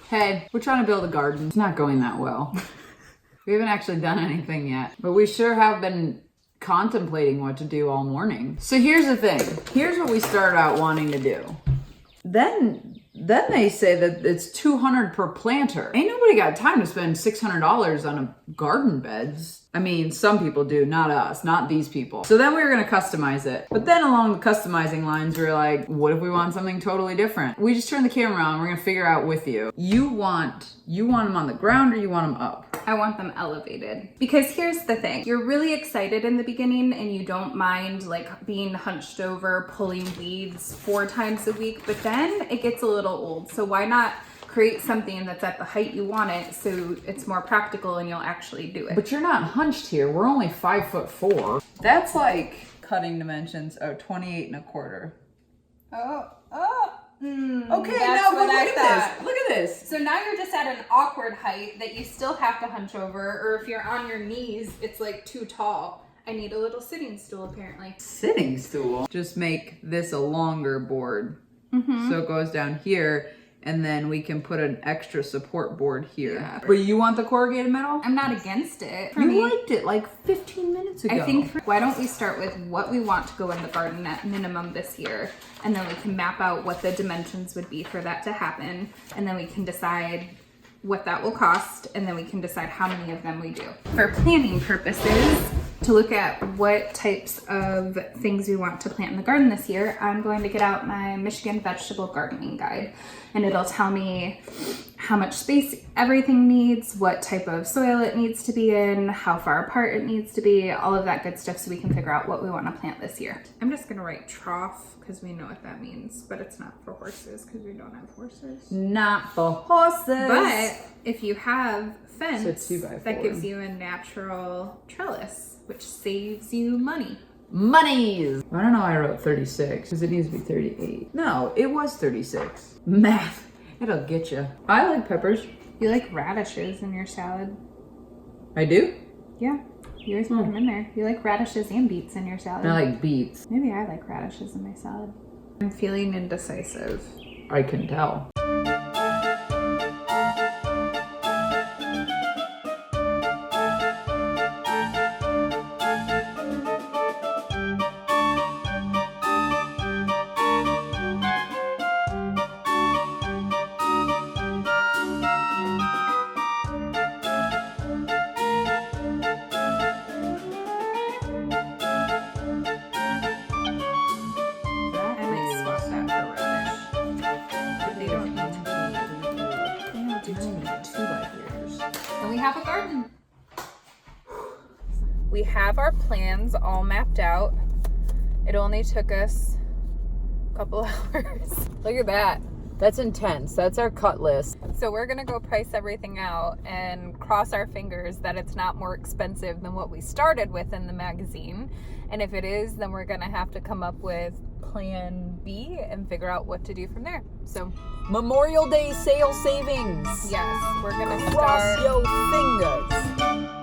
Hey, we're trying to build a garden. It's not going that well. We haven't actually done anything yet, but we sure have been contemplating what to do all morning. So here's the thing. Here's what we started out wanting to do. Then they say that it's $200 per planter. Ain't nobody got time to spend $600 on a garden beds. I mean, some people do, not us, not these people. So then we were gonna customize it. But then along the customizing lines, we were like, what if we want something totally different? We just turn the camera on, we're gonna figure out with you. You want them on the ground or you want them up? I want them elevated. Because here's the thing, you're really excited in the beginning and you don't mind like being hunched over, pulling weeds 4 times a week, but then it gets a little old. So why not create something that's at the height you want it so it's more practical and you'll actually do it. But you're not hunched here. We're only 5'4". That's like cutting dimensions of 28 1/4. Okay, that's now but what I look at thought. this. Look at this. So now you're just at an awkward height that you still have to hunch over, or if you're on your knees, it's like too tall. I need a little sitting stool apparently. Sitting stool. Just make this a longer board. So it goes down here. And then we can put an extra support board here. Yeah. But you want the corrugated metal? I'm not against it. You liked it like 15 minutes ago. I think, why don't we start with what we want to go in the garden at minimum this year, and then we can map out what the dimensions would be for that to happen, and then we can decide what that will cost, and then we can decide how many of them we do. For planning purposes, to look at what types of things we want to plant in the garden this year, I'm going to get out my Michigan Vegetable Gardening Guide, and it'll tell me how much space everything needs, what type of soil it needs to be in, how far apart it needs to be, all of that good stuff so we can figure out what we want to plant this year. I'm just gonna write trough because we know what that means, but it's not for horses because we don't have horses. Not for horses. But if you have fence, So it's 2x4. that gives you a natural trellis, which saves you money. Monies. I don't know why I wrote 36 because it needs to be 38. No, it was 36. Math. It'll get you. I like peppers. You like radishes in your salad? I do. Yeah, you always put them in there. You like radishes and beets in your salad. I like beets. Maybe I like radishes in my salad. I'm feeling indecisive. I can tell. I might swap that for radish. But they don't need to be. They don't do too many 2x4s. And we have a garden. We have our plans all mapped out. It only took us a couple hours. Look at that. That's intense. That's our cut list. So we're gonna go price everything out and cross our fingers that it's not more expensive than what we started with in the magazine. And if it is, then we're gonna have to come up with plan B and figure out what to do from there. So Memorial Day sale savings. yes, we're gonna Cross start. your fingers.